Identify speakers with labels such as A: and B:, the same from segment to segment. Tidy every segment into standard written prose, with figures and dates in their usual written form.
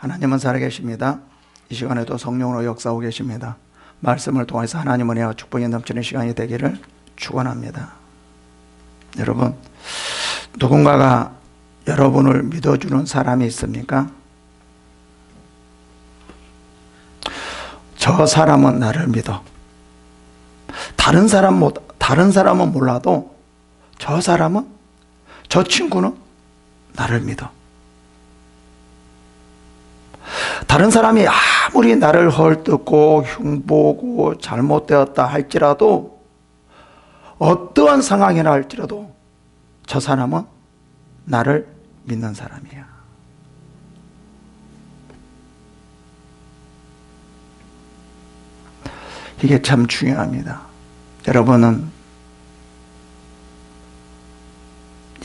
A: 하나님은 살아계십니다. 이 시간에도 성령으로 역사하고 계십니다. 말씀을 통해서 하나님 은혜와 축복이 넘치는 시간이 되기를 축원합니다. 여러분, 누군가가 여러분을 믿어주는 사람이 있습니까? 저 사람은 나를 믿어. 다른 사람은 몰라도 저 친구는 나를 믿어. 다른 사람이 아무리 나를 헐뜯고 흉보고 잘못되었다 할지라도, 어떠한 상황이나 할지라도 저 사람은 나를 믿는 사람이야. 이게 참 중요합니다. 여러분은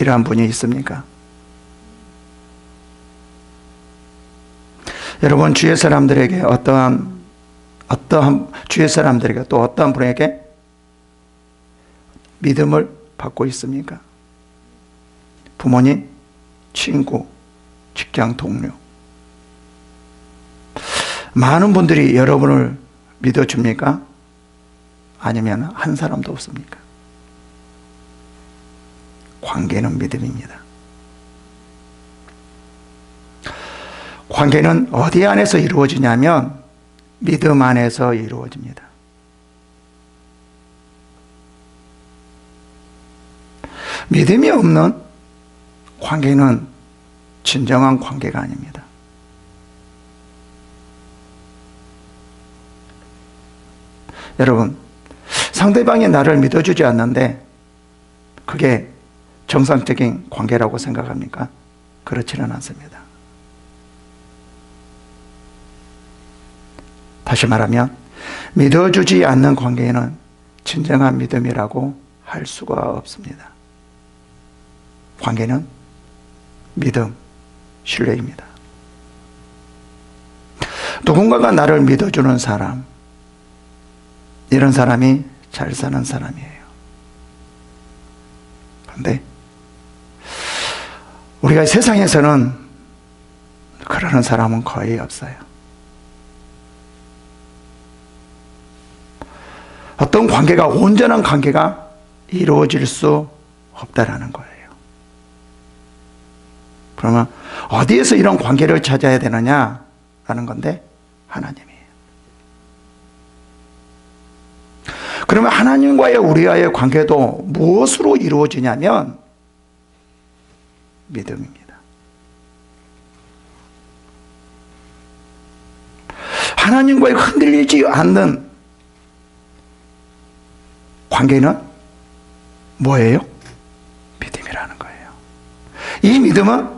A: 이러한 분이 있습니까? 여러분, 주의 사람들에게 어떠한 주의 사람들에게 또 어떠한 분에게 믿음을 받고 있습니까? 부모님, 친구, 직장 동료. 많은 분들이 여러분을 믿어줍니까? 아니면 한 사람도 없습니까? 관계는 믿음입니다. 관계는 어디 안에서 이루어지냐면 믿음 안에서 이루어집니다. 믿음이 없는 관계는 진정한 관계가 아닙니다. 여러분, 상대방이 나를 믿어주지 않는데 그게 정상적인 관계라고 생각합니까? 그렇지는 않습니다. 다시 말하면 믿어주지 않는 관계는 진정한 믿음이라고 할 수가 없습니다. 관계는 믿음, 신뢰입니다. 누군가가 나를 믿어주는 사람, 이런 사람이 잘 사는 사람이에요. 그런데 우리가 세상에서는 그러는 사람은 거의 없어요. 어떤 관계가, 온전한 관계가 이루어질 수 없다라는 거예요. 그러면 어디에서 이런 관계를 찾아야 되느냐라는 건데, 하나님이에요. 그러면 하나님과의 우리와의 관계도 무엇으로 이루어지냐면 믿음입니다. 하나님과의 흔들리지 않는 관계는 뭐예요? 믿음이라는 거예요. 이 믿음은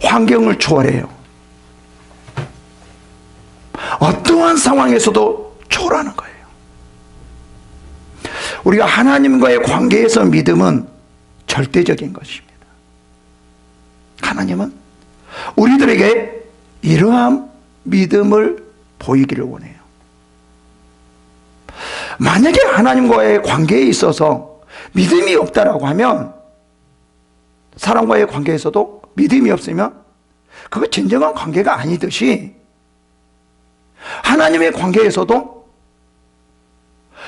A: 환경을 초월해요. 어떠한 상황에서도 초월하는 거예요. 우리가 하나님과의 관계에서 믿음은 절대적인 것입니다. 하나님은 우리들에게 이러한 믿음을 보이기를 원해요. 만약에 하나님과의 관계에 있어서 믿음이 없다라고 하면, 사람과의 관계에서도 믿음이 없으면 그거 진정한 관계가 아니듯이, 하나님의 관계에서도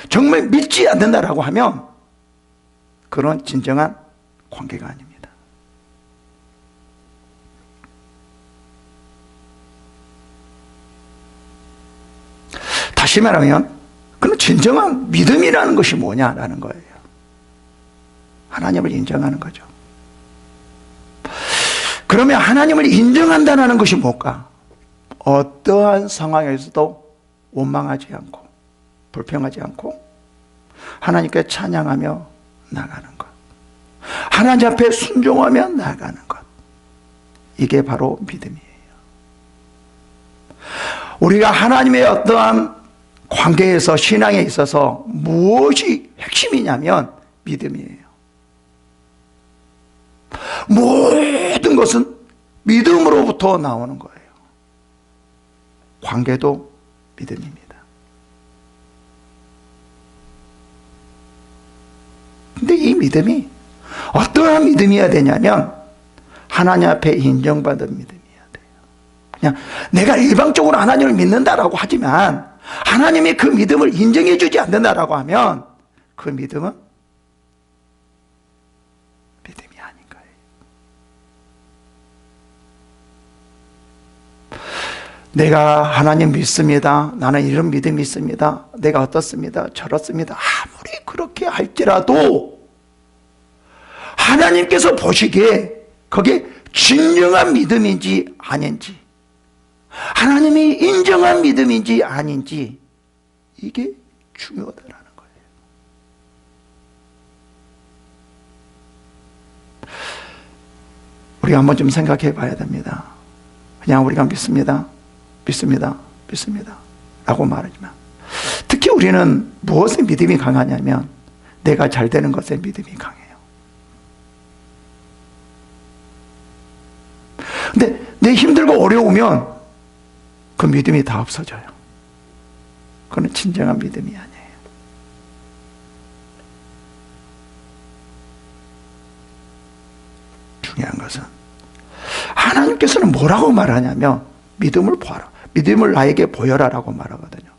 A: 정말 믿지 않는다라고 하면 그런 진정한 관계가 아닙니다. 다시 말하면 그럼 진정한 믿음이라는 것이 뭐냐라는 거예요. 하나님을 인정하는 거죠. 그러면 하나님을 인정한다는 것이 뭘까? 어떠한 상황에서도 원망하지 않고 불평하지 않고 하나님께 찬양하며 나가는 것, 하나님 앞에 순종하며 나가는 것, 이게 바로 믿음이에요. 우리가 하나님의 어떠한 관계에서, 신앙에 있어서 무엇이 핵심이냐면 믿음이에요. 모든 것은 믿음으로부터 나오는 거예요. 관계도 믿음입니다. 근데 이 믿음이 어떠한 믿음이어야 되냐면 하나님 앞에 인정받은 믿음이어야 돼요. 그냥 내가 일방적으로 하나님을 믿는다라고 하지만 하나님이 그 믿음을 인정해 주지 않는다라고 하면 그 믿음은 믿음이 아닌 거예요. 내가 하나님 믿습니다. 나는 이런 믿음이 있습니다. 내가 어떻습니다. 저렇습니다. 아무리 그렇게 할지라도 하나님께서 보시기에 그게 진정한 믿음인지 아닌지, 하나님이 인정한 믿음인지 아닌지, 이게 중요하다라는 거예요. 우리가 한번 좀 생각해 봐야 됩니다. 그냥 우리가 믿습니다 라고 말하지만, 특히 우리는 무엇에 믿음이 강하냐면 내가 잘 되는 것에 믿음이 강해요. 근데 내 힘들고 어려우면 그 믿음이 다 없어져요. 그건 진정한 믿음이 아니에요. 중요한 것은 하나님께서는 뭐라고 말하냐면 믿음을 보아라, 믿음을 나에게 보여라라고 말하거든요.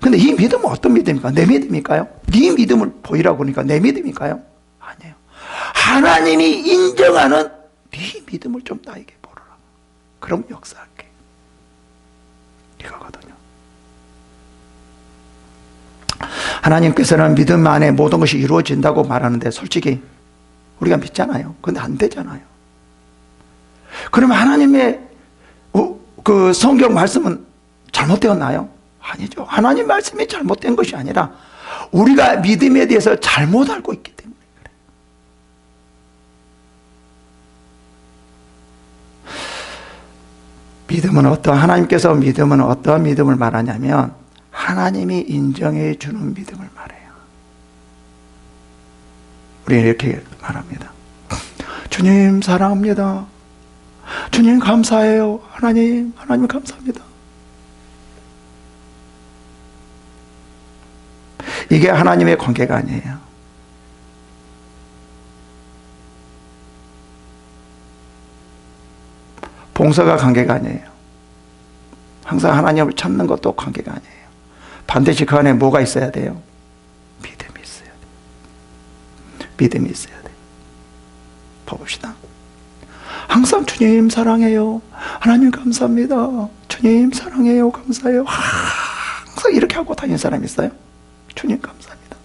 A: 근데 이 믿음은 어떤 믿음입니까? 내 믿음일까요? 네 믿음을 보이라고 그러니까 내 믿음일까요? 아니에요. 하나님이 인정하는 네 믿음을 좀 나에게 보여라. 그럼 역사할게. 이거거든요. 하나님께서는 믿음 안에 모든 것이 이루어진다고 말하는데 솔직히 우리가 믿잖아요. 근데 안 되잖아요. 그러면 하나님의 그 성경 말씀은 잘못되었나요? 아니죠. 하나님 말씀이 잘못된 것이 아니라 우리가 믿음에 대해서 잘못 알고 있기 때문에 그래요. 하나님께서 믿음은 어떠한 믿음을 말하냐면 하나님이 인정해 주는 믿음을 말해요. 우리는 이렇게 말합니다. 주님 사랑합니다. 주님 감사해요. 하나님 감사합니다. 이게 하나님의 관계가 아니에요. 봉사가 관계가 아니에요. 항상 하나님을 찾는 것도 관계가 아니에요. 반드시 그 안에 뭐가 있어야 돼요? 믿음이 있어야 돼요. 믿음이 있어야 돼요. 봐봅시다. 항상 주님 사랑해요. 하나님 감사합니다. 주님 사랑해요. 감사해요. 항상 이렇게 하고 다니는 사람이 있어요? 주님 감사합니다.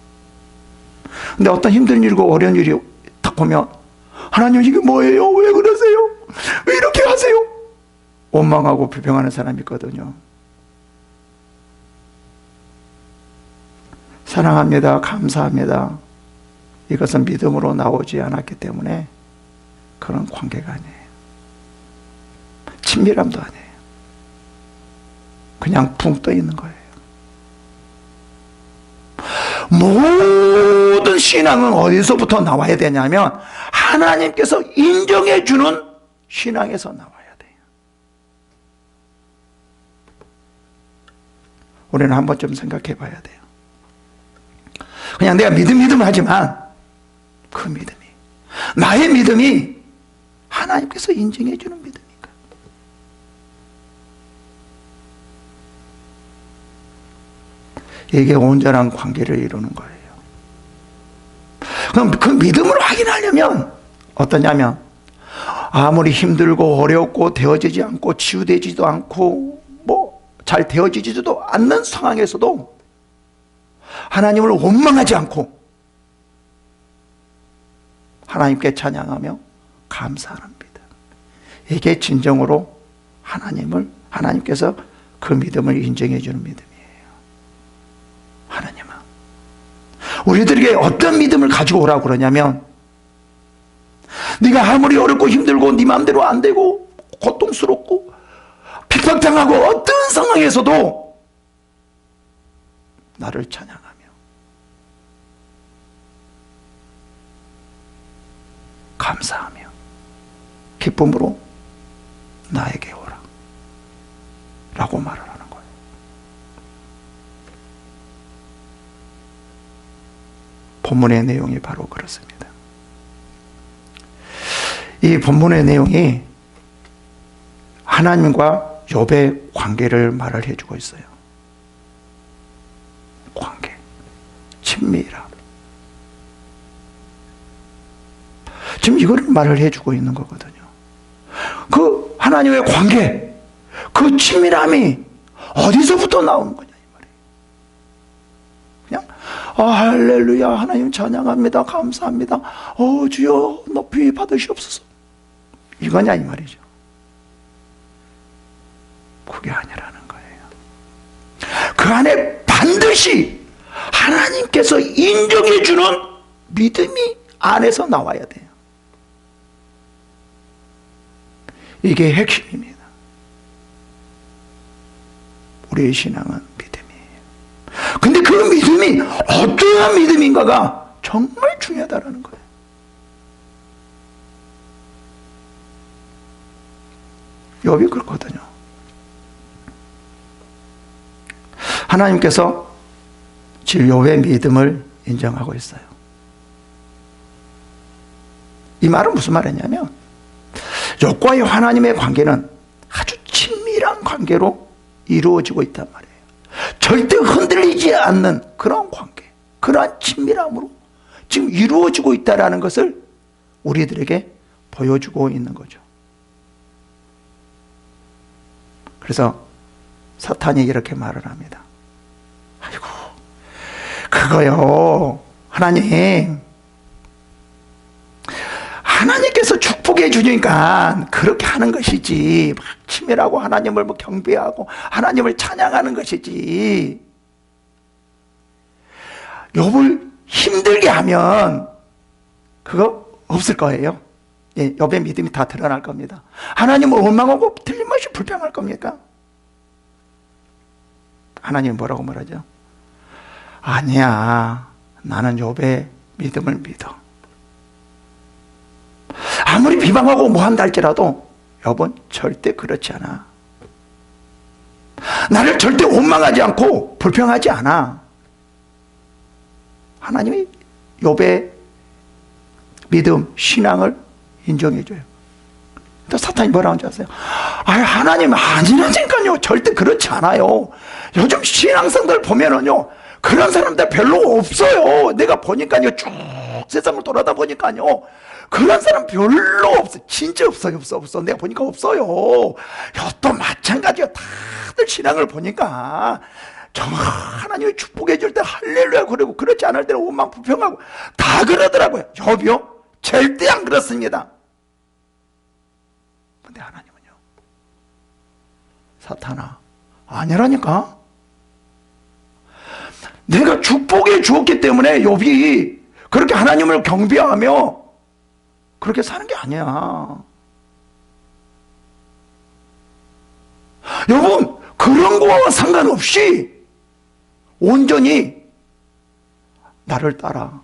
A: 근데 어떤 힘든 일이고 어려운 일이 딱 보면 하나님 이게 뭐예요? 왜 그러세요? 왜 이렇게 하세요? 원망하고 비평하는 사람이 있거든요. 사랑합니다. 감사합니다. 이것은 믿음으로 나오지 않았기 때문에 그런 관계가 아니에요. 친밀함도 아니에요. 그냥 붕 떠 있는 거예요. 모든 신앙은 어디서부터 나와야 되냐면 하나님께서 인정해 주는 신앙에서 나와야 돼요. 우리는 한번 좀 생각해 봐야 돼요. 그냥 내가 믿음을 하지만 그 믿음이, 나의 믿음이 하나님께서 인정해 주는 믿음인가? 이게 온전한 관계를 이루는 거예요. 그럼 그 믿음을 확인하려면 어떠냐면 아무리 힘들고 어렵고 되어지지 않고 치유되지도 않고 뭐 잘 되어지지도 않는 상황에서도 하나님을 원망하지 않고 하나님께 찬양하며 감사하는 믿음. 이게 진정으로 하나님께서 그 믿음을 인정해 주는 믿음이에요. 하나님은 우리들에게 어떤 믿음을 가지고 오라고 그러냐면 네가 아무리 어렵고 힘들고 네 마음대로 안 되고 고통스럽고 핍박당하고 어떤 상황에서도 나를 찬양하며 감사하며 기쁨으로 나에게 오라 라고 말을 하는 거예요. 본문의 내용이 바로 그렇습니다. 이 본문의 내용이 하나님과 욥의 관계를 말을 해주고 있어요. 관계, 친밀함. 지금 이거를 말을 해주고 있는 거거든요. 그 하나님의 관계, 그 친밀함이 어디서부터 나오는 거냐 이 말이에요. 그냥 할렐루야 하나님 찬양합니다 감사합니다 주여 높이 받으시옵소서 이거냐 이 말이죠. 그게 아니라는 거예요. 그 안에 반드시 하나님께서 인정해 주는 믿음이 안에서 나와야 돼요. 이게 핵심입니다. 우리의 신앙은 믿음이에요. 근데 그 믿음이 어떠한 믿음인가가 정말 중요하다는 거예요. 욥이 그렇거든요. 하나님께서 지금 욥의 믿음을 인정하고 있어요. 이 말은 무슨 말이냐면 욥과의 하나님의 관계는 아주 친밀한 관계로 이루어지고 있단 말이에요. 절대 흔들리지 않는 그런 관계, 그러한 친밀함으로 지금 이루어지고 있다는 것을 우리들에게 보여주고 있는 거죠. 그래서 사탄이 이렇게 말을 합니다. 아이고, 그거요, 하나님께서 축복해 주니까 그렇게 하는 것이지, 막 치밀하고 하나님을 경배하고 하나님을 찬양하는 것이지, 욥을 힘들게 하면 그거 없을 거예요. 예, 욥의 믿음이 다 드러날 겁니다. 하나님을 원망하고 틀림없이 불평할 겁니까? 하나님은 뭐라고 말하죠? 아니야, 나는 욥의 믿음을 믿어. 아무리 비방하고 뭐한다 할지라도 욥은 절대 그렇지 않아. 나를 절대 원망하지 않고 불평하지 않아. 하나님이 욥의 믿음, 신앙을 인정해줘요. 또 사탄이 뭐라고 하는지 아세요? 하나님 아니라니까요. 절대 그렇지 않아요. 요즘 신앙생들 보면은요, 그런 사람들 별로 없어요. 내가 보니까요, 쭉 세상을 돌아다 보니까요, 그런 사람 별로 없어. 진짜 없어요. 없어. 내가 보니까 없어요. 또 마찬가지야. 다들 신앙을 보니까 정말 하나님이 축복해 줄 때 할렐루야 그러고, 그렇지 않을 때는 원망 불평하고 다 그러더라고요. 욥이요? 절대 안 그렇습니다. 근데 하나님은요, 사탄아, 아니라니까. 내가 축복해 주었기 때문에 욥이 그렇게 하나님을 경배하며 그렇게 사는 게 아니야. 여러분, 그런 거와 상관없이 온전히 나를 따라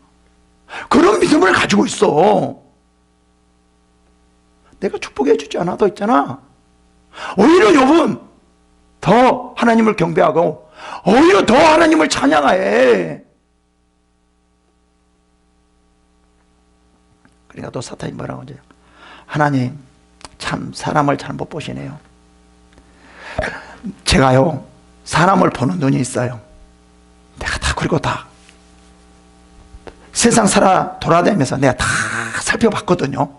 A: 그런 믿음을 가지고 있어. 내가 축복해 주지 않아도 있잖아. 오히려 욥은 더 하나님을 경배하고 오히려 더 하나님을 찬양해. 그러니까 또 사탄이 뭐라고 하죠? 하나님, 참 사람을 잘못 보시네요. 제가요, 사람을 보는 눈이 있어요. 내가 다, 그리고 다 세상 돌아다니면서 내가 다 살펴봤거든요.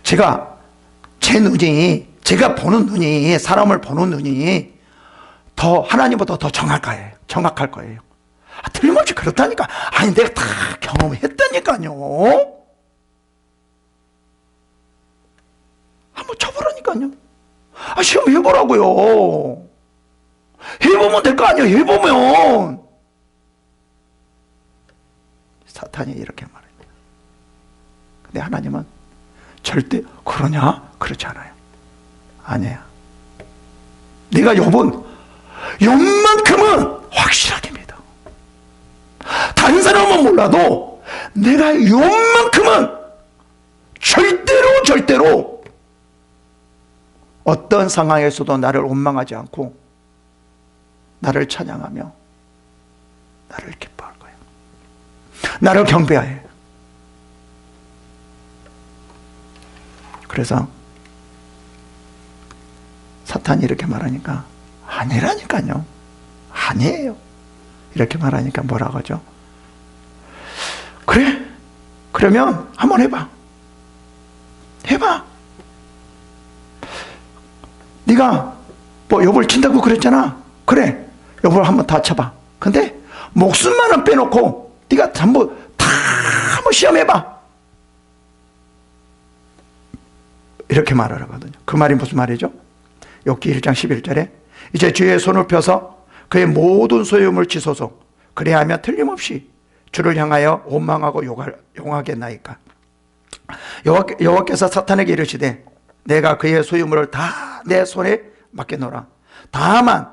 A: 제가 제가 보는 눈이, 사람을 보는 눈이 더 하나님보다 더 정확할 거예요. 틀림없이 그렇다니까. 아니, 내가 다 경험했다니까요. 한번 쳐보라니까요. 시험 해보라고요. 해보면 될 거 아니에요. 해보면. 사탄이 이렇게 말합니다. 근데 하나님은 절대 그러냐? 그렇지 않아요. 아니야. 내가 욥만큼은 확실하게 믿어. 다른 사람은 몰라도 내가 욥만큼은 절대로 어떤 상황에서도 나를 원망하지 않고 나를 찬양하며 나를 기뻐할 거예요. 나를 경배해. 그래서 사탄이 이렇게 말하니까 아니라니까요. 아니에요. 이렇게 말하니까 뭐라고 하죠? 그래? 그러면 한번 해봐. 해봐. 네가 뭐 여보를 친다고 그랬잖아. 그래. 여보를 한번 다 쳐봐. 근데 목숨만은 빼놓고 네가 전부 다 한번 시험해봐. 이렇게 말을 하거든요. 그 말이 무슨 말이죠? 욥기 1장 11절에 이제 주의 손을 펴서 그의 모든 소유물 치소서. 그래야하면 틀림없이 주를 향하여 원망하고 용하겠나이까. 여호와께서 사탄에게 이르시되 내가 그의 소유물을 다 내 손에 맡겨놓으라. 다만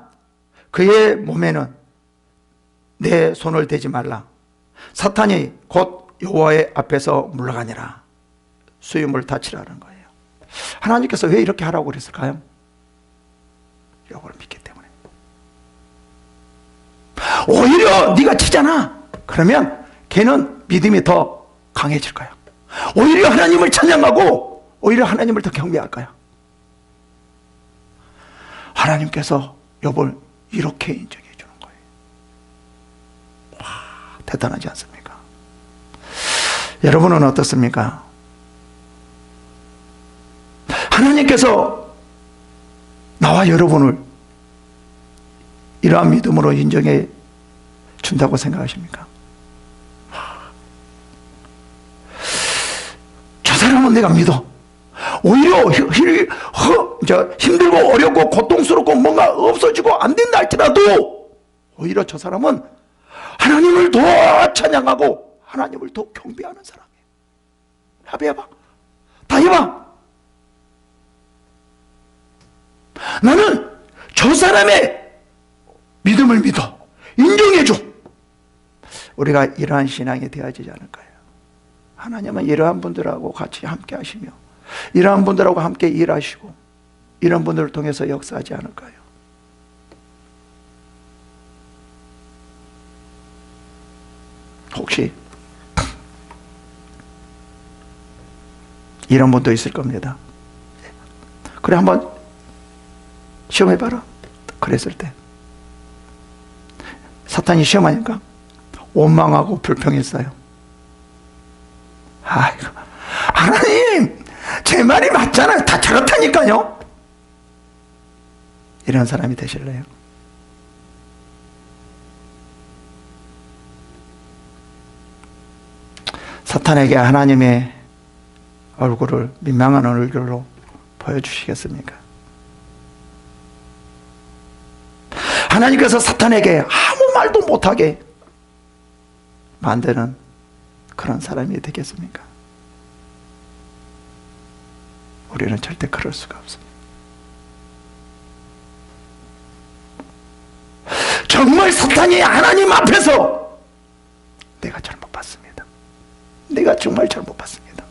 A: 그의 몸에는 내 손을 대지 말라. 사탄이 곧 여호와의 앞에서 물러가니라. 소유물을 다 치라는 거예요. 하나님께서 왜 이렇게 하라고 그랬을까요? 여호와를 믿기 때문에. 오히려 네가 치잖아. 그러면 걔는 믿음이 더 강해질 거야. 오히려 하나님을 찬양하고 오히려 하나님을 더 경배할 거야. 하나님께서 욥을 이렇게 인정해 주는 거예요. 와, 대단하지 않습니까? 여러분은 어떻습니까? 하나님께서 나와 여러분을 이러한 믿음으로 인정해 준다고 생각하십니까? 저 사람은 내가 믿어. 오히려 힘들고 어렵고 고통스럽고 뭔가 없어지고 안 된다 할지라도 오히려 저 사람은 하나님을 더 찬양하고 하나님을 더 경배하는 사람이에요. 해봐. 다 해봐. 나는 저 사람의 믿음을 믿어. 인정해줘. 우리가 이러한 신앙이 되어지지 않을까요? 하나님은 이러한 분들하고 같이 함께 하시며 이러한 분들하고 함께 일하시고 이런 분들을 통해서 역사하지 않을까요? 혹시 이런 분도 있을 겁니다. 그래 한번 시험해봐라. 그랬을 때 사탄이 시험하니까 원망하고 불평했어요. 아이고, 하나님 제 말이 맞잖아요. 다 저렇다니까요. 이런 사람이 되실래요? 사탄에게 하나님의 얼굴을 민망한 얼굴로 보여주시겠습니까? 하나님께서 사탄에게 아무 말도 못하게 만드는 그런 사람이 되겠습니까? 우리는 절대 그럴 수가 없습니다. 정말 사탄이 하나님 앞에서 내가 잘못 봤습니다. 내가 정말 잘못 봤습니다.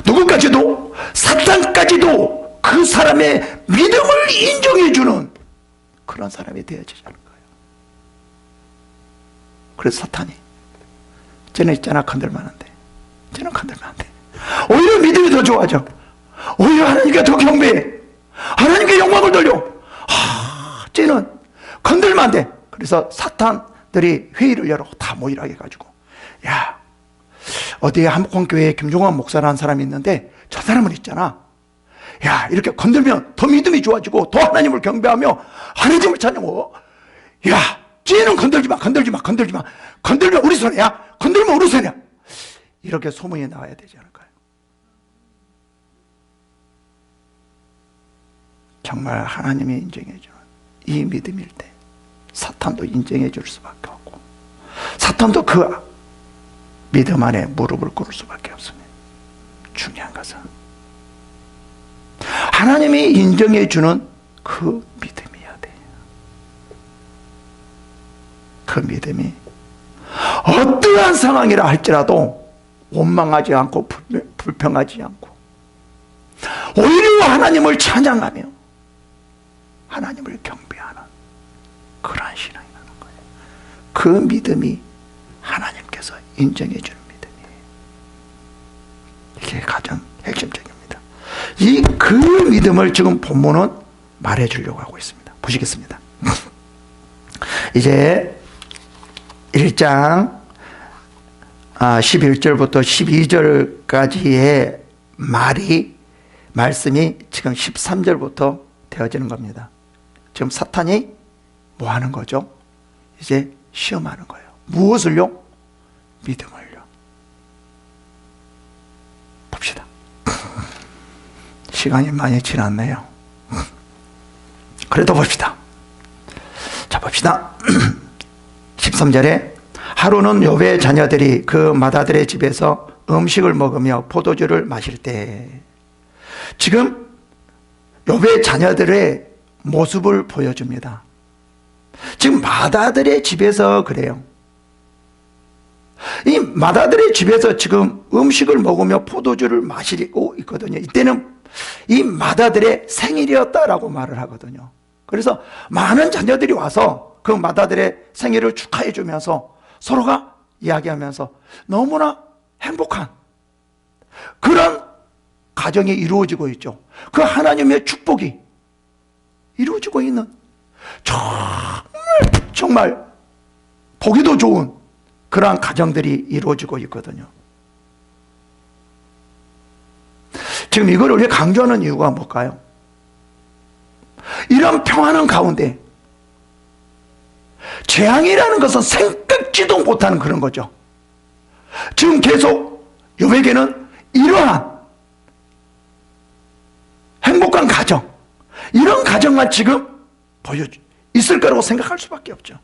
A: 누구까지도 사탄까지도 그 사람의 믿음을 인정해주는 그런 사람이 되어지자는 거예요. 그래서 사탄이 쟤는 있잖아 건들면 안 돼. 쟤는 건들면 안 돼. 오히려 믿음이 더 좋아져. 오히려 하나님께 더 경배해. 하나님께 영광을 돌려. 쟤는 건들면 안 돼. 그래서 사탄들이 회의를 열어 다 모이라 해가지고 야 어디에 한복판교회에 김종환 목사라는 사람이 있는데 저 사람은 있잖아. 야 이렇게 건들면 더 믿음이 좋아지고 더 하나님을 경배하며 하나님을 찬양하고 야 쟤는 건들지 마. 건들면 우리 손해야. 건들면 우리 손해야. 이렇게 소문이 나와야 되지 않을까요? 정말 하나님이 인정해주는 이 믿음일 때 사탄도 인정해줄 수밖에 없고 사탄도 그 믿음 안에 무릎을 꿇을 수밖에 없습니다. 중요한 것은 하나님이 인정해주는 그 믿음이어야 돼요. 그 믿음이 어떠한 상황이라 할지라도 원망하지 않고 불평하지 않고 오히려 하나님을 찬양하며 하나님을 경배하는 그러한 신앙이라는 거예요. 그 믿음이 하나님께서 인정해 주는 믿음이에요. 이게 가장 핵심적입니다. 그 믿음을 지금 본문은 말해주려고 하고 있습니다. 보시겠습니다. 이제 1장 11절부터 12절까지의 말씀이 지금 13절부터 되어지는 겁니다. 지금 사탄이 뭐 하는 거죠? 이제 시험하는 거예요. 무엇을요? 믿음을요. 봅시다. 시간이 많이 지났네요. 그래도 봅시다. 자, 봅시다. 13절에 하루는 욥의 자녀들이 그 맏아들의 집에서 음식을 먹으며 포도주를 마실 때, 지금 욥의 자녀들의 모습을 보여줍니다. 지금 맏아들의 집에서 그래요. 이 맏아들의 집에서 지금 음식을 먹으며 포도주를 마시고 있거든요. 이때는 이 맏아들의 생일이었다라고 말을 하거든요. 그래서 많은 자녀들이 와서 그 맏아들의 생일을 축하해 주면서 서로가 이야기하면서 너무나 행복한 그런 가정이 이루어지고 있죠. 그 하나님의 축복이 이루어지고 있는 정말 보기도 좋은 그러한 가정들이 이루어지고 있거든요. 지금 이걸 왜 강조하는 이유가 뭘까요? 이런 평안한 가운데 재앙이라는 것은 생각지도 못하는 그런 거죠. 지금 계속 욥에게는 이러한 행복한 가정, 이런 가정만 지금 있을 거라고 생각할 수밖에 없죠.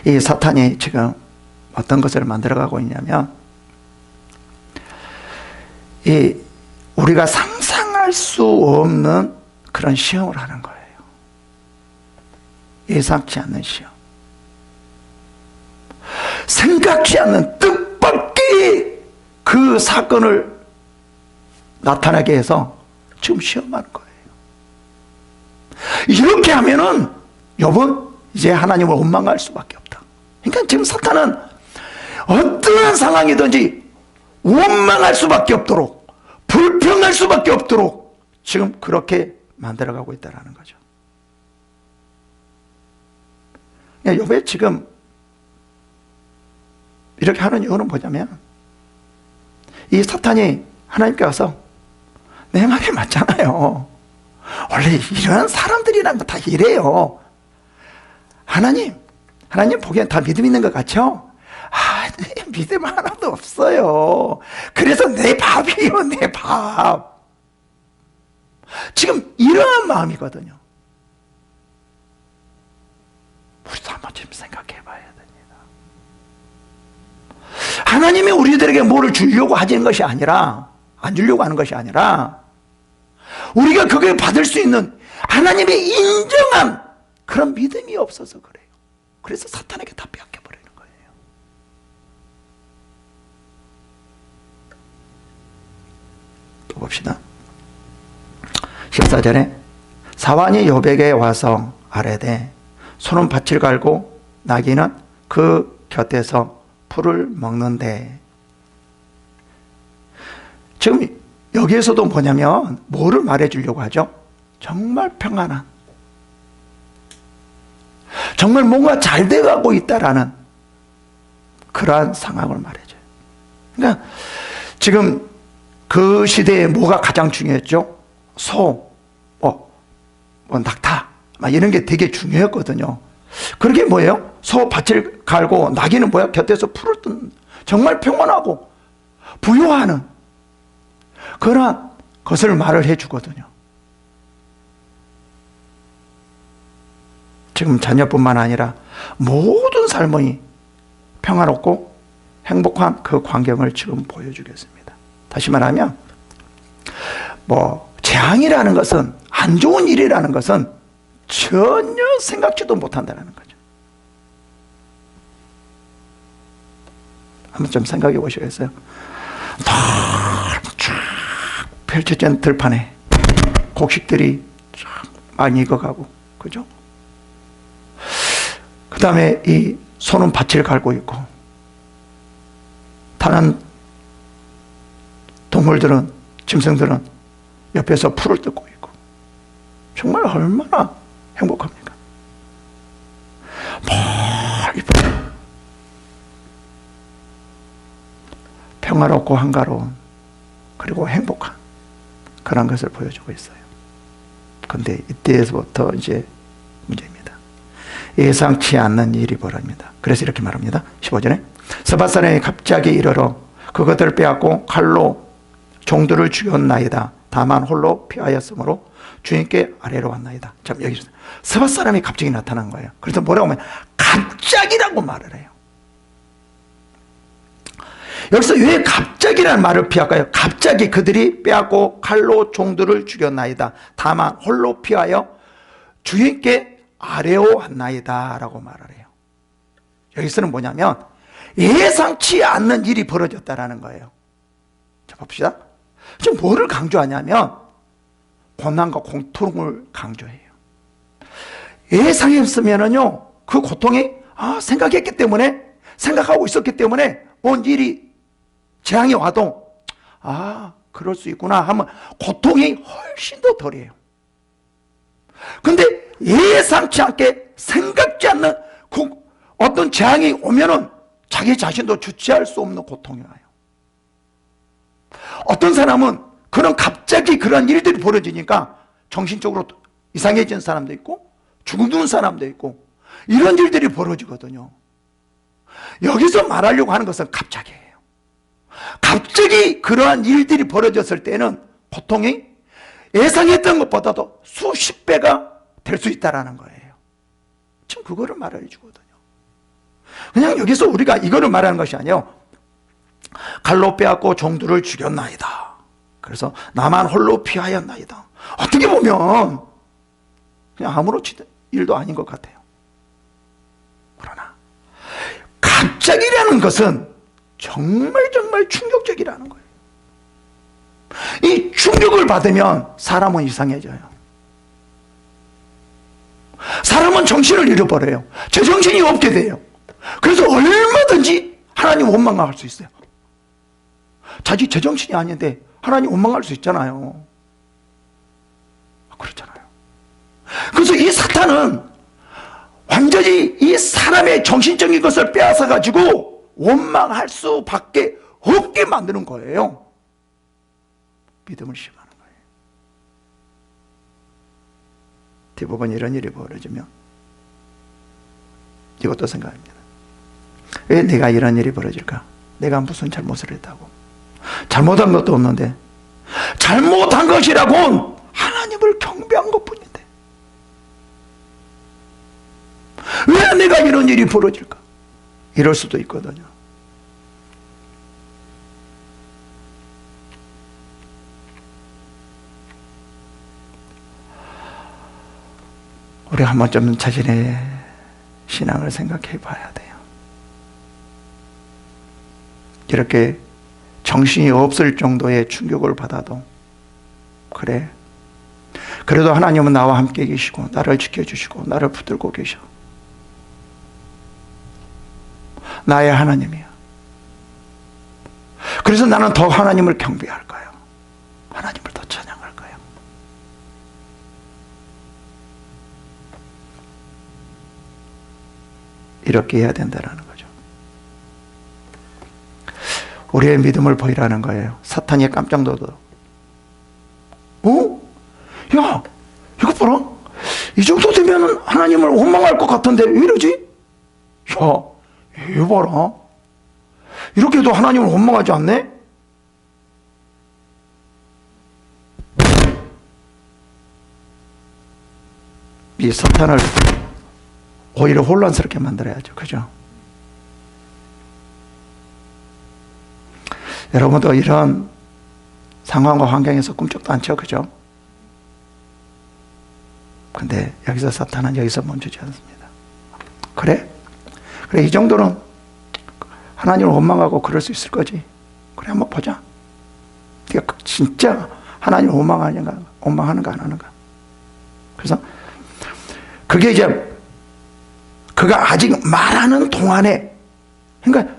A: 이 사탄이 지금 어떤 것을 만들어가고 있냐면, 우리가 상상할 수 없는 그런 시험을 하는 거예요. 예상치 않는 시험. 생각지 않는 뜻밖의 그 사건을 나타나게 해서 지금 시험하는 거예요. 이렇게 하면은 욥은 이제 하나님을 원망할 수밖에 없다. 그러니까 지금 사탄은 어떠한 상황이든지 원망할 수밖에 없도록, 불평할 수밖에 없도록 지금 그렇게 만들어가고 있다는 거죠. 욥이 지금 이렇게 하는 이유는 뭐냐면, 이 사탄이 하나님께 와서 내 말이 맞잖아요. 원래 이런 사람들이란 거 다 이래요. 하나님 보기엔 다 믿음 있는 것 같죠? 믿음 하나도 없어요. 그래서 내 밥이요, 내 밥. 지금 이러한 마음이거든요. 우리도 한번 좀 생각해 봐야 됩니다. 하나님이 우리들에게 뭐를 주려고 하시는 것이 아니라, 안 주려고 하는 것이 아니라, 우리가 그걸 받을 수 있는 하나님의 인정한 그런 믿음이 없어서 그래요. 그래서 사탄에게 다 빼앗겨버리는 거예요. 또 봅시다. 14절에 사환이 욥에게 와서 아뢰되 소는 밭을 갈고 나귀는 그 곁에서 풀을 먹는데, 지금 여기에서도 뭐냐면 뭐를 말해주려고 하죠? 정말 평안한, 정말 뭔가 잘 돼가고 있다라는 그러한 상황을 말해줘요. 그러니까 지금 그 시대에 뭐가 가장 중요했죠? 소, 낙타 이런 게 되게 중요했거든요. 그게 뭐예요? 소 밭을 갈고 나귀는 뭐야? 곁에서 풀을 뜯는, 정말 평안하고 부유하는 그런 것을 말을 해주거든요. 지금 자녀뿐만 아니라 모든 삶이 평화롭고 행복한 그 광경을 지금 보여주겠습니다. 다시 말하면 재앙이라는 것은, 안 좋은 일이라는 것은 전혀 생각지도 못한다는 거죠. 한번 좀 생각해 보시겠어요? 쫙 펼쳐진 들판에 곡식들이 쫙 많이 익어가고, 그죠? 그 다음에 이 소는 밭을 갈고 있고, 다른 동물들은, 짐승들은 옆에서 풀을 뜯고 있고, 정말 얼마나 행복합니까? 멀리 평화롭고 한가로운, 그리고 행복한 그런 것을 보여주고 있어요. 그런데 이때에서부터 이제 문제입니다. 예상치 않는 일이 벌어집니다. 그래서 이렇게 말합니다. 15절에 스밧 사람이 갑자기 이르러 그것들을 빼앗고 칼로 종들을 죽였나이다. 다만 홀로 피하였으므로 주인께 아래로 왔나이다. 참, 여기 스밧 사람이 갑자기 나타난 거예요. 그래서 뭐라고 하면 갑자기라고 말을 해요. 여기서 왜 갑자기라는 말을 피할까요? 갑자기 그들이 빼앗고 칼로 종들을 죽였나이다. 다만 홀로 피하여 주인께 아뢰어 왔나이다 라고 말을 해요. 여기서는 뭐냐면 예상치 않는 일이 벌어졌다라는 거예요. 자, 봅시다. 지금 뭐를 강조하냐면 고난과 고통을 강조해요. 예상했으면은요, 그 고통이 생각했기 때문에, 생각하고 있었기 때문에 온 일이 재앙이 와도 그럴 수 있구나 하면 고통이 훨씬 더 덜해요. 근데 예상치 않게 생각지 않는 어떤 재앙이 오면은 자기 자신도 주체할 수 없는 고통이 와요. 어떤 사람은 갑자기 그런 일들이 벌어지니까 정신적으로 이상해진 사람도 있고 죽는 사람도 있고 이런 일들이 벌어지거든요. 여기서 말하려고 하는 것은 갑자기예요. 갑자기 그러한 일들이 벌어졌을 때는 고통이 예상했던 것보다도 수십 배가 될 수 있다는 거예요. 지금 그거를 말해 주거든요. 그냥 여기서 우리가 이거를 말하는 것이 아니에요. 칼로 빼앗고 종들을 죽였나이다. 그래서 나만 홀로 피하였나이다. 어떻게 보면 그냥 아무렇지 일도 아닌 것 같아요. 그러나 갑자기라는 것은 정말 충격적이라는 거예요. 이 충격을 받으면 사람은 이상해져요. 사람은 정신을 잃어버려요. 제정신이 없게 돼요. 그래서 얼마든지 하나님 원망할 수 있어요. 자기 제정신이 아닌데 하나님 원망할 수 있잖아요. 그렇잖아요. 그래서 이 사탄은 완전히 이 사람의 정신적인 것을 빼앗아 가지고 원망할 수밖에 없게 만드는 거예요. 믿음을 심하는 거예요. 대부분 이런 일이 벌어지면 이것도 생각합니다. 왜 내가 이런 일이 벌어질까? 내가 무슨 잘못을 했다고? 잘못한 것도 없는데 잘못한 것이라고는 하나님을 경배한 것뿐인데 왜 내가 이런 일이 벌어질까? 이럴 수도 있거든요. 우리 한 번쯤 자신의 신앙을 생각해 봐야 돼요. 이렇게 정신이 없을 정도의 충격을 받아도 그래, 그래도 하나님은 나와 함께 계시고 나를 지켜주시고 나를 붙들고 계셔. 나의 하나님이야. 그래서 나는 더 하나님을 경배할 거예요. 하나님을 더 찬양할 거예요. 이렇게 해야 된다는 거죠. 우리의 믿음을 보이라는 거예요. 사탄이 깜짝 놀라도 야, 이거 봐라. 이 정도 되면 하나님을 원망할 것 같은데 왜 이러지? 야, 이거 봐라. 이렇게 해도 하나님을 원망하지 않네? 이 사탄을 오히려 혼란스럽게 만들어야죠. 그죠? 여러분도 이런 상황과 환경에서 꿈쩍도 않죠. 그죠? 근데 여기서 사탄은 여기서 멈추지 않습니다. 그래, 이 정도는 하나님을 원망하고 그럴 수 있을 거지. 그래, 한번 보자. 네가 진짜 하나님을 원망하는가 안 하는가. 그래서 그게 이제 그가 아직 말하는 동안에, 그러니까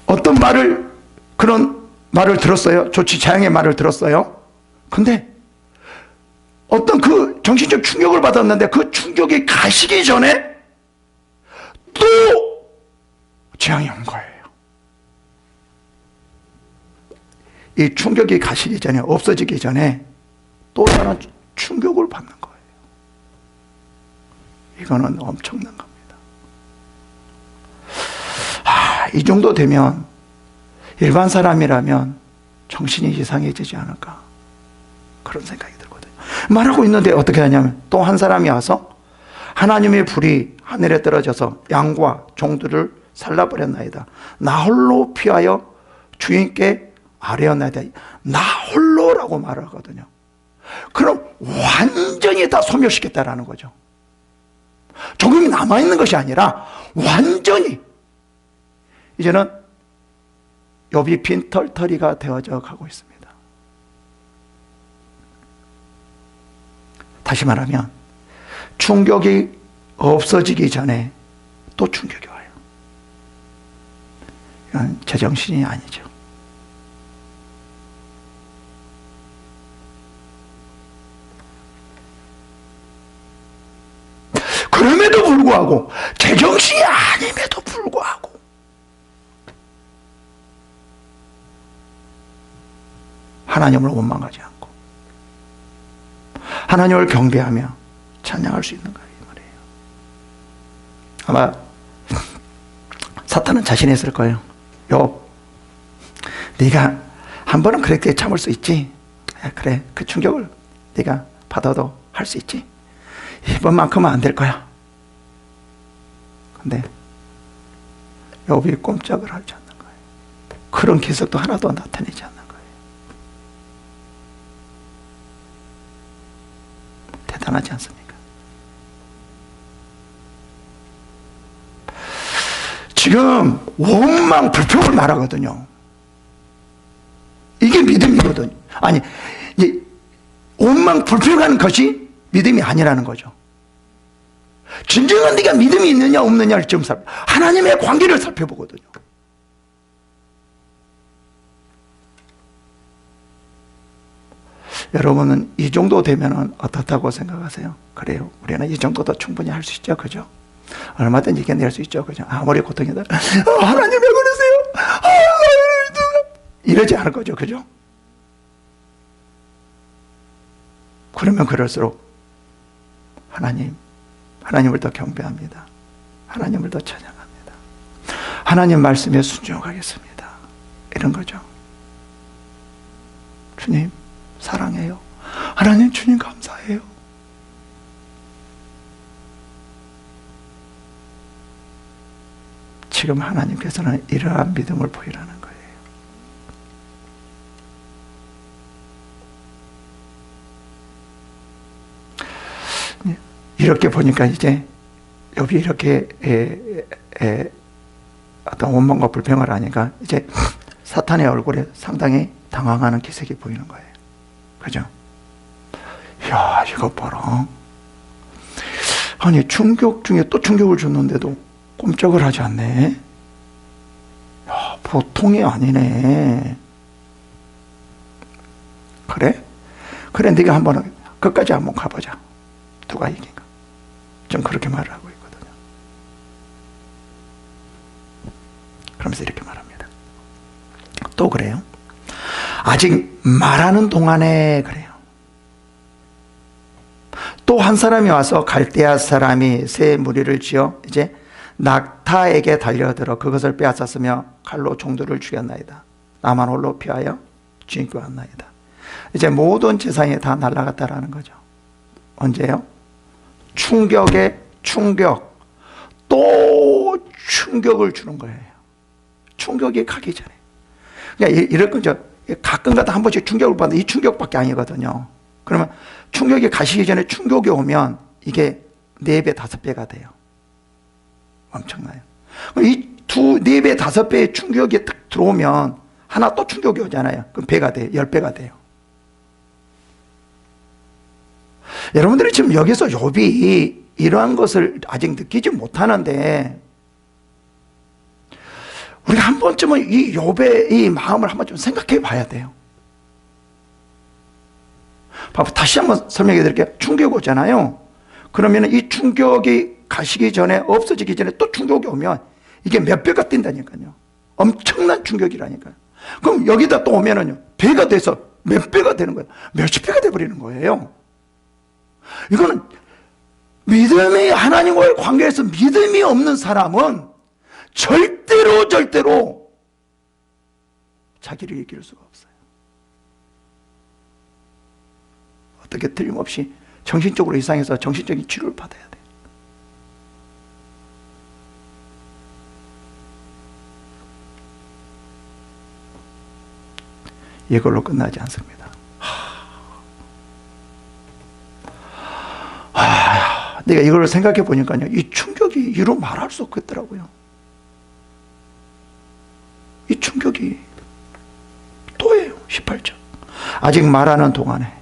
A: 어떤 말을, 그런 말을 들었어요. 좋지, 재앙의 말을 들었어요. 근데 어떤 그 정신적 충격을 받았는데 그 충격이 가시기 전에 또 재앙이 온 거예요. 이 충격이 가시기 전에, 없어지기 전에 또 다른 충격을 받는 거예요. 이거는 엄청난 겁니다. 이 정도 되면 일반 사람이라면 정신이 이상해지지 않을까, 그런 생각이 들거든요. 말하고 있는데 어떻게 하냐면 또 한 사람이 와서 하나님의 불이 하늘에 떨어져서 양과 종들을 살라버렸나이다. 나 홀로 피하여 주인께 아뢰었나이다. 나 홀로라고 말을 하거든요. 그럼 완전히 다 소멸시켰다라는 거죠. 조금이 남아있는 것이 아니라 완전히 이제는 욥이 빈털터리가 되어져 가고 있습니다. 다시 말하면 충격이 없어지기 전에 또 충격이 와요. 이건 제정신이 아니죠. 그럼에도 불구하고, 제정신이 아님에도 불구하고 하나님을 원망하지 않고 하나님을 경배하며 찬양할 수 있는가, 이 말이에요. 아마 사탄은 자신했을 거예요. 욥, 네가 한 번은 그렇게 참을 수 있지. 그래, 그 충격을 네가 받아도 할 수 있지. 이번만큼은 안 될 거야. 근데 욥이 꼼짝을 하지 않는 거예요. 그런 기색도 하나도 나타내지 않는 거예요. 대단하지 않습니까? 지금 원망 불평을 말하거든요. 이게 믿음이거든요. 아니, 이제 원망 불평하는 것이 믿음이 아니라는 거죠. 진정한 네가 믿음이 있느냐 없느냐를 지금 하나님의 관계를 살펴보거든요. 여러분은 이 정도 되면 어떻다고 생각하세요? 그래요, 우리는 이 정도도 충분히 할 수 있죠, 그죠? 얼마든지 이겨낼 수 있죠, 그죠? 아무리 고통이다, 하나님 왜 그러세요? 이러지 않을 거죠, 그죠? 그러면 그럴수록 하나님을 더 경배합니다. 하나님을 더 찬양합니다. 하나님 말씀에 순종하겠습니다. 이런 거죠. 주님 사랑해요. 하나님, 주님 감사해요. 지금 하나님께서는 이러한 믿음을 보이라는 거예요. 이렇게 보니까 이제 욥이 이렇게 어떤 원망과 불평을 하니까 이제 사탄의 얼굴에 상당히 당황하는 기색이 보이는 거예요. 그죠? 야, 이거 봐라. 아니, 충격 중에 또 충격을 줬는데도 꼼짝을 하지 않네. 야, 보통이 아니네. 그래? 그래, 네가 한번 끝까지 한번 가보자. 누가 이긴가? 좀 그렇게 말을 하고 있거든요. 그러면서 이렇게 말합니다. 또 그래요. 아직 말하는 동안에 그래요. 또 한 사람이 와서 갈대아 사람이 새 무리를 지어 이제 낙타에게 달려들어 그것을 빼앗았으며 칼로 종들을 죽였나이다. 나만 홀로 피하여 주인께 왔나이다. 이제 모든 재산이 다 날아갔다라는 거죠. 언제요? 충격에 충격, 또 충격을 주는 거예요. 충격이 가기 전에. 그러니까 이럴 거죠. 가끔가다 한 번씩 충격을 받는데 이 충격밖에 아니거든요. 그러면 충격이 가시기 전에 충격이 오면 이게 4배, 5배가 돼요. 엄청나요. 이 4배, 5배의 충격이 딱 들어오면 하나 또 충격이 오잖아요. 그럼 배가 돼요. 10배가 돼요. 여러분들이 지금 여기서 욥이 이러한 것을 아직 느끼지 못하는데 우리가 한 번쯤은 이 욥의 이 마음을 한 번쯤 생각해 봐야 돼요. 다시 한번 설명해 드릴게요. 충격이 오잖아요. 그러면 이 충격이 가시기 전에, 없어지기 전에 또 충격이 오면 이게 몇 배가 뛴다니까요. 엄청난 충격이라니까요. 그럼 여기다 또 오면은요, 배가 돼서 몇 배가 되는 거예요. 몇십 배가 돼버리는 거예요. 이거는 믿음이, 하나님과의 관계에서 믿음이 없는 사람은 절대로 자기를 이길 수가 없어요. 어떻게 틀림없이 정신적으로 이상해서 정신적인 치료를 받아야 돼요. 이걸로 끝나지 않습니다. 내가 이걸 생각해 보니까요, 이 충격이 이루 말할 수 없겠더라고요. 이 충격이 또예요. 18절. 아직 말하는 동안에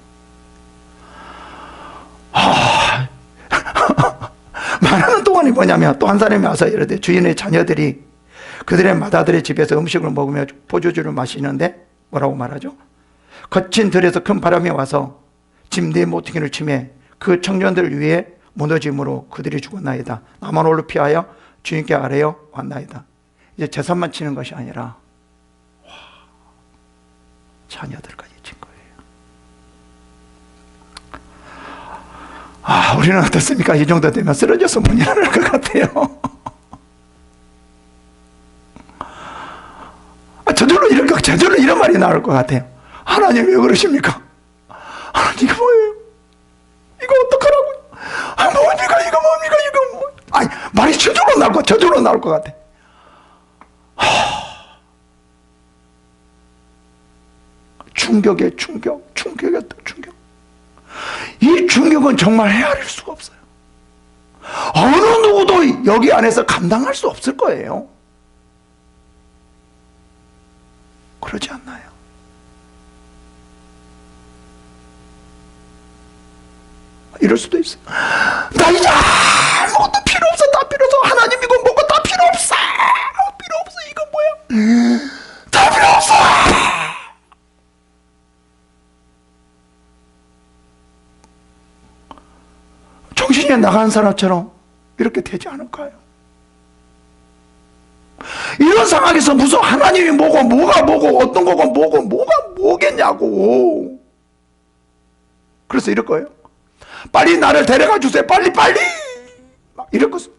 A: 말하는 동안이 뭐냐면, 또 한 사람이 와서 이르되 주인의 자녀들이 그들의 맏아들의 집에서 음식을 먹으며 포도주를 마시는데 뭐라고 말하죠? 거친 들에서 큰 바람이 와서 집 네 모퉁이를 치매 그 청년들 위에 무너짐으로 그들이 죽었나이다. 나만 홀로 피하여 주인께 아뢰어 왔나이다. 이제 재산만 치는 것이 아니라 자녀들까지 친 거예요. 우리는 어떻습니까? 이 정도 되면 쓰러져서 문 열어낼 것 같아요. 저절로 이런 말이 나올 것 같아요. 하나님 왜 그러십니까? 하나님 이거 뭐예요? 이거 어떡하라고요? 뭡니까? 이거 뭡니까? 이거 뭐? 아니, 말이 저절로 나올 것 같아. 충격에 충격에 또 충격. 이 충격은 정말 헤아릴 수가 없어요. 어느 누구도 여기 안에서 감당할 수 없을 거예요. 그러지 않나요? 이럴 수도 있어요. 나 이제 아무것도 필요 없어. 다 필요 없어. 하나님 이거 뭐고 다 필요 없어. 필요 없어. 이거 뭐야? 다 필요 없어. 정신이 나간 사람처럼 이렇게 되지 않을까요? 이런 상황에서 무슨 하나님이 뭐고 뭐가 뭐고 어떤 거고 뭐고 뭐가 뭐겠냐고. 그래서 이럴 거예요. 빨리 나를 데려가 주세요. 빨리 막 이럴 것입니다.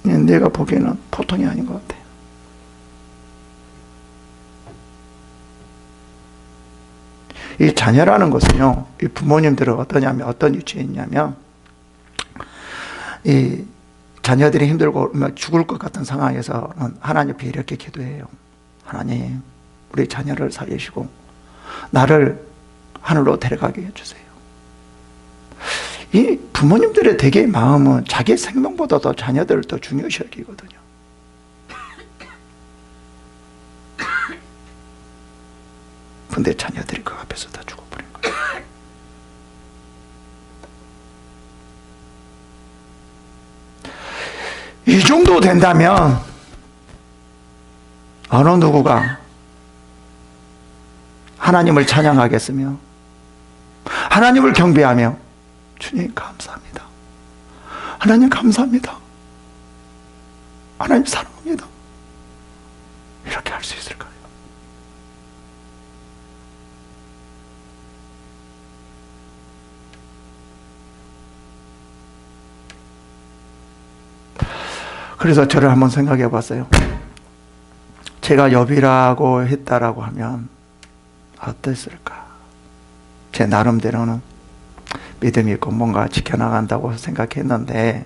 A: 내가 보기에는 보통이 아닌 것 같아요. 이 자녀라는 것은요, 이 부모님들은 어떤 위치에 있냐면, 이 자녀들이 힘들고 죽을 것 같은 상황에서는 하나님 앞에 이렇게 기도해요. 하나님, 우리 자녀를 살리시고 나를 하늘로 데려가게 해주세요. 이 부모님들의 대개의 마음은 자기 생명보다 더 자녀들을 더 중요시 여기거든요. 근데 자녀들이 그 앞에서 다 죽어버린 거예요. 이 정도 된다면 어느 누구가 하나님을 찬양하겠으며 하나님을 경배하며 주님 감사합니다. 하나님 감사합니다. 하나님 사랑합니다. 이렇게 할 수 있을까요? 그래서 저를 한번 생각해 봤어요. 제가 욥이라고 했다라고 하면 어땠을까? 제 나름대로는 믿음이 있고 뭔가 지켜나간다고 생각했는데,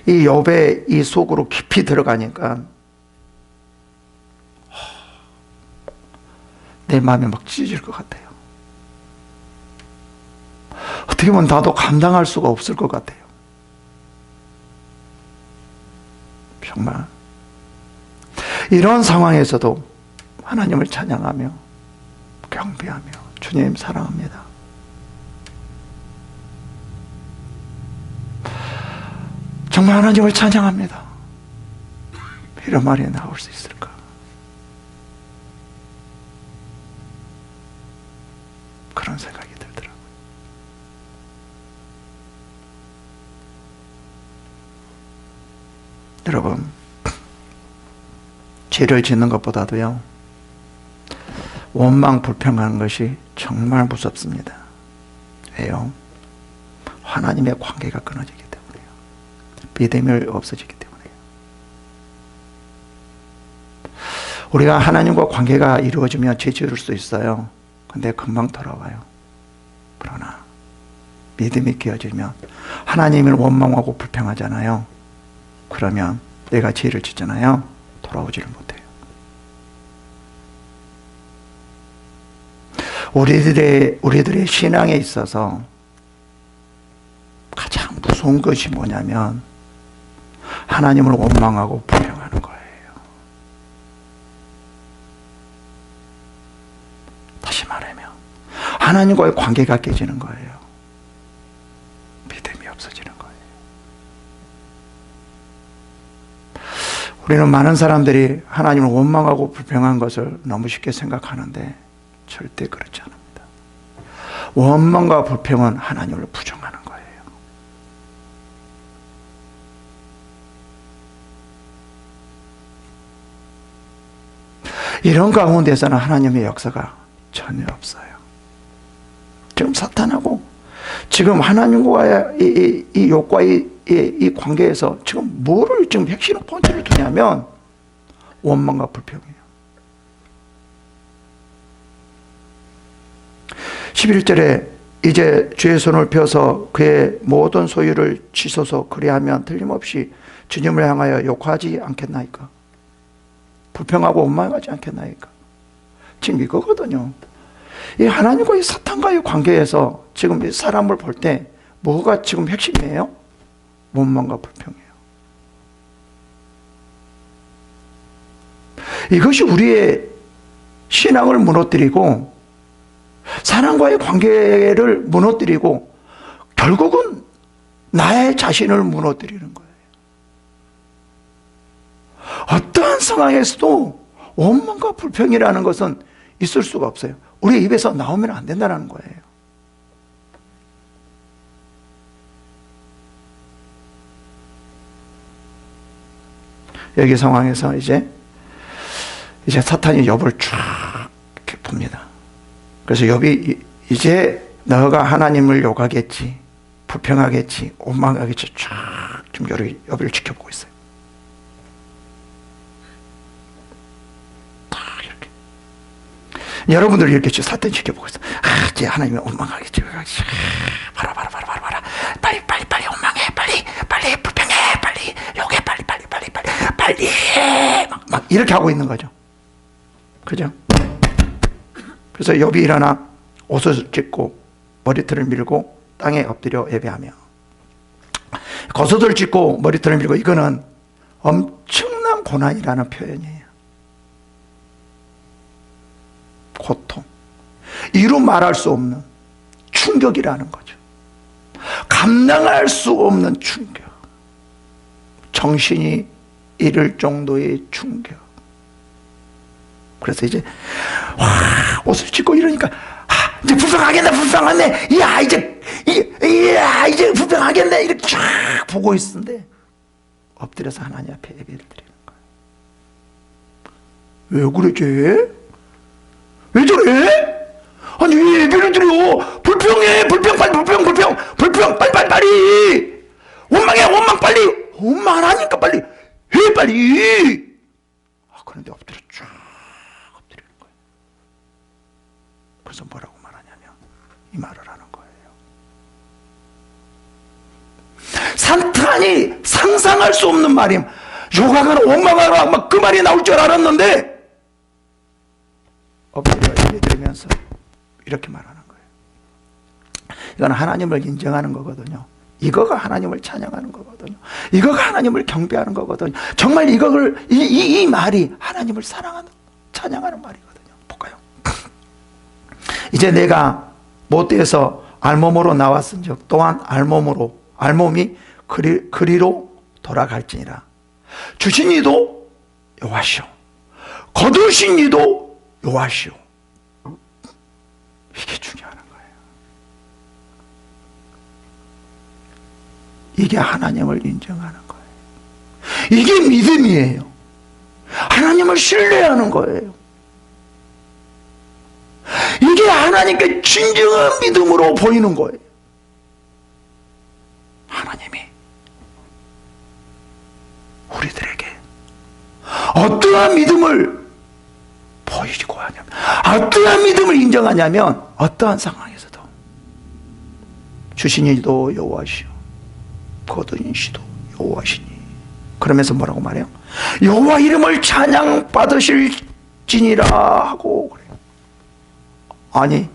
A: 이 욥의 이 속으로 깊이 들어가니까 내 마음이 막 찢어질 것 같아요. 어떻게 보면 나도 감당할 수가 없을 것 같아요. 정말 이런 상황에서도 하나님을 찬양하며 경배하며 주님 사랑합니다. 정말 하나님을 찬양합니다. 이런 말이 나올 수 있을까? 그런 생각이 들더라고요. 여러분, 죄를 짓는 것보다도요, 원망 불평하는 것이 정말 무섭습니다. 왜요? 하나님의 관계가 끊어지기 때문에요. 믿음이 없어지기 때문에요. 우리가 하나님과 관계가 이루어지면 죄 지을 수 있어요. 근데 금방 돌아와요. 그러나 믿음이 깨어지면 하나님을 원망하고 불평하잖아요. 그러면 내가 죄를 짓잖아요. 돌아오지를 못해요. 우리들의 신앙에 있어서 가장 무서운 것이 뭐냐면 하나님을 원망하고 불평하는 거예요. 다시 말하면 하나님과의 관계가 깨지는 거예요. 믿음이 없어지는 거예요. 우리는 많은 사람들이 하나님을 원망하고 불평한 것을 너무 쉽게 생각하는데 절대 그렇지 않습니다. 원망과 불평은 하나님을 부정하는 거예요. 이런 가운데서는 하나님의 역사가 전혀 없어요. 지금 사탄하고 지금 하나님과의 이 욕과의 이 관계에서 지금 뭐를 지금 핵심 포인트를 두냐면 원망과 불평이에요. 11절에 이제 주의 손을 펴서 그의 모든 소유를 치소서 그리하면 틀림없이 주님을 향하여 욕하지 않겠나이까? 불평하고 원망하지 않겠나이까? 지금 이거거든요. 이 하나님과 이 사탄과의 관계에서 지금 이 사람을 볼 때 뭐가 지금 핵심이에요? 원망과 불평이에요. 이것이 우리의 신앙을 무너뜨리고 사람과의 관계를 무너뜨리고 결국은 나의 자신을 무너뜨리는 거예요. 어떠한 상황에서도 원망과 불평이라는 것은 있을 수가 없어요. 우리 입에서 나오면 안 된다는 거예요. 여기 상황에서 이제 사탄이 욥을 쭉 이렇게 봅니다. 그래서 욥이 이제 너가 하나님을 욕하겠지, 불평하겠지, 원망하겠지 쫙 좀 욥을 지켜보고 있어요. 딱 이렇게. 여러분들 이렇게 사탄 지켜보고 있어요. 이제 하나님을 원망하겠지, 봐라. 빨리 원망해, 빨리 불평해, 빨리 욕해, 빨리 막 이렇게 하고 있는 거죠. 그죠? 그래서 욥이 일어나 옷을 찢고 머리털을 밀고 땅에 엎드려 예배하며 겉옷을 찢고 머리털을 밀고 이거는 엄청난 고난이라는 표현이에요. 고통, 이루 말할 수 없는 충격이라는 거죠. 감당할 수 없는 충격, 정신이 잃을 정도의 충격. 그래서 이제 옷을 찢고 이러니까 이제 불평하겠네. 이제 불평하겠네. 이렇게 쫙 보고 있는데 엎드려서 하나님 앞에 예배를 드리는 거예요. 왜 그러지? 왜 저래? 아니 왜 예배를 드려? 불평해. 불평 빨리. 원망 빨리. 원망하니까 빨리 해 빨리. 그런데 엎드려 쫙 엎드리는 거예요. 그래서 뭐라고 말하냐면 이 말을 하는 거예요. 사탄이 상상할 수 없는 말임. 욕하거나 원망하거나 막 그 말이 나올 줄 알았는데 엎드려 예배드리면서 이렇게 말하는 거예요. 이건 하나님을 인정하는 거거든요. 이거가 하나님을 찬양하는 거거든요. 이거가 하나님을 경배하는 거거든요. 정말 이 말이 하나님을 사랑하는, 찬양하는 말이거든요. 볼까요? 이제 내가 못되어서 알몸으로 나왔은즉 또한 알몸이 그리로 돌아갈지니라. 주신 이도 여호와시오, 거두신 이도 여호와시오. 이게 중요한 거예요. 이게 하나님을 인정하는 거예요. 이게 믿음이에요. 하나님을 신뢰하는 거예요. 이게 하나님께 진정한 믿음으로 보이는 거예요. 하나님이 우리들에게 어떠한 믿음을 보이고 하냐면, 어떠한 믿음을 인정하냐면, 어떠한 상황에서도 주신 이도 여호와시오, 거두신 이도 여호와시니. 그러면서 뭐라고 말해요? 여호와 이름을 찬양 받으실지니라 하고 그래요. 아니,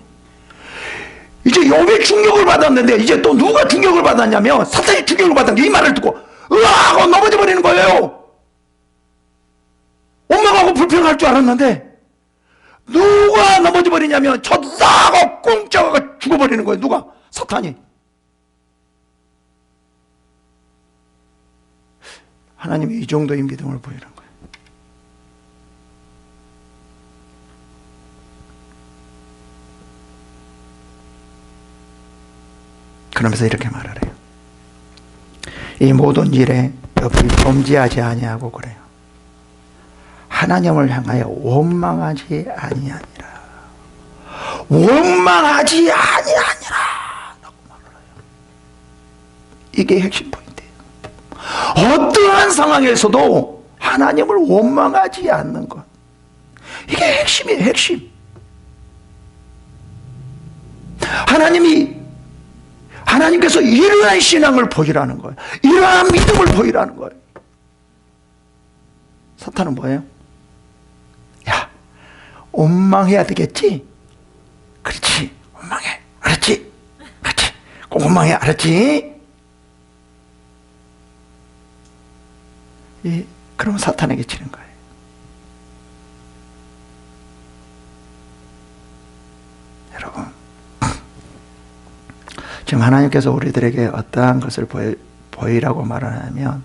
A: 이제 욥이 충격을 받았는데 이제 또 누가 충격을 받았냐면 사탄이 충격을 받았는데 이 말을 듣고 으악 하고 넘어져 버리는 거예요. 원망하고 불평할 줄 알았는데 누가 넘어져 버리냐면 쳤다고 꽁짝하고 죽어버리는 거예요. 누가? 사탄이. 하나님이 이 정도의 믿음을 보이는 거예요. 그러면서 이렇게 말을 해요. 이 모든 일에 욥이 범죄하지 아니하고 그래요. 하나님을 향하여 원망하지 아니하니라. 원망하지 아니하니라 라고 말을 해요. 이게 핵심 포인트예요. 어떠한 상황에서도 하나님을 원망하지 않는 것, 이게 핵심이에요. 핵심. 하나님께서 이러한 신앙을 보이라는 거예요. 이러한 믿음을 보이라는 거예요. 사탄은 뭐예요? 야, 원망해야 되겠지? 그렇지, 원망해. 알았지? 그렇지, 꼭 원망해. 알았지? 그럼 사탄에게 치는 거예요. 여러분, 지금 하나님께서 우리들에게 어떠한 것을 보이라고 말하냐면,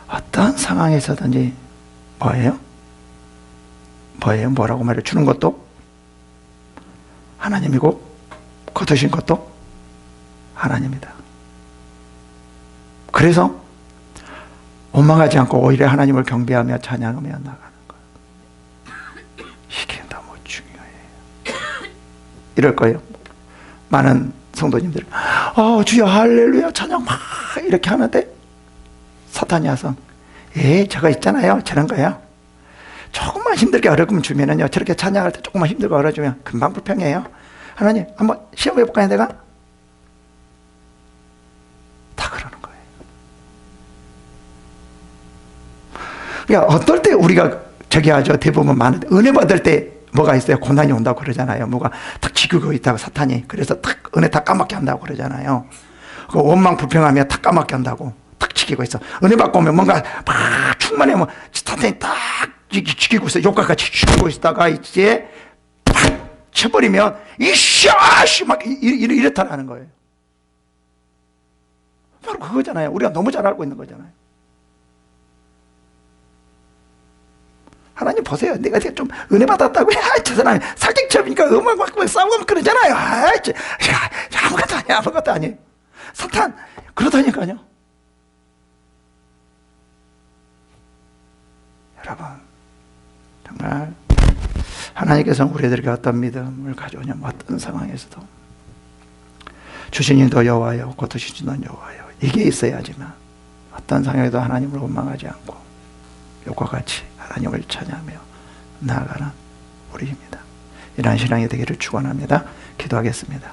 A: 어떠한 상황에서든지 뭐예요? 뭐라고 말해요? 주는 것도 하나님이고 거두신 것도 하나님이다. 그래서 원망하지 않고 오히려 하나님을 경배하며 찬양하며 나가는 거예요. 이게 너무 중요해요. 이럴 거예요. 많은 성도님들, 주여 할렐루야 찬양 막 이렇게 하는데 사탄이 와서 저거 있잖아요, 저런 거예요. 조금만 힘들게 어려움 주면은요, 저렇게 찬양할 때 조금만 힘들고 어려주면 금방 불평해요. 하나님 한번 시험해 볼까요? 내가 다 그러는 거예요. 그러니까 어떨 때 우리가 저기 하죠. 대부분 많은데 은혜 받을 때 뭐가 있어요? 고난이 온다고 그러잖아요. 뭐가 탁 지키고 있다고 사탄이. 그래서 탁 은혜 다 까맣게 한다고 그러잖아요. 그 원망 불평하며 탁 까맣게 한다고. 탁 지키고 있어. 은혜 받고 오면 뭔가 막 충만해. 뭐 사탄이 딱 지키고 있어. 욕과같이 지키고 있다가 이제 팍 쳐버리면 이샤시 막 이렇다라는 거예요. 바로 그거잖아요. 우리가 너무 잘 알고 있는 거잖아요. 하나님 보세요. 내가 좀 은혜 받았다고 저 사람이 사기쳐니까 음악 막 싸우고 그러잖아요. 아무것도 아니야. 아무것도 아니에요. 사탄 그러다니까요. 여러분, 정말 하나님께서는 우리들에게 어떤 믿음을 가져오냐면 어떤 상황에서도 주신 이도 여호와여 거두신 이도 여호와여, 이게 있어야지만 어떤 상황에도 하나님을 원망하지 않고 욥과 같이 하나님을 찬양하며 나아가는 우리입니다. 이러한 신앙이 되기를 축원합니다. 기도하겠습니다.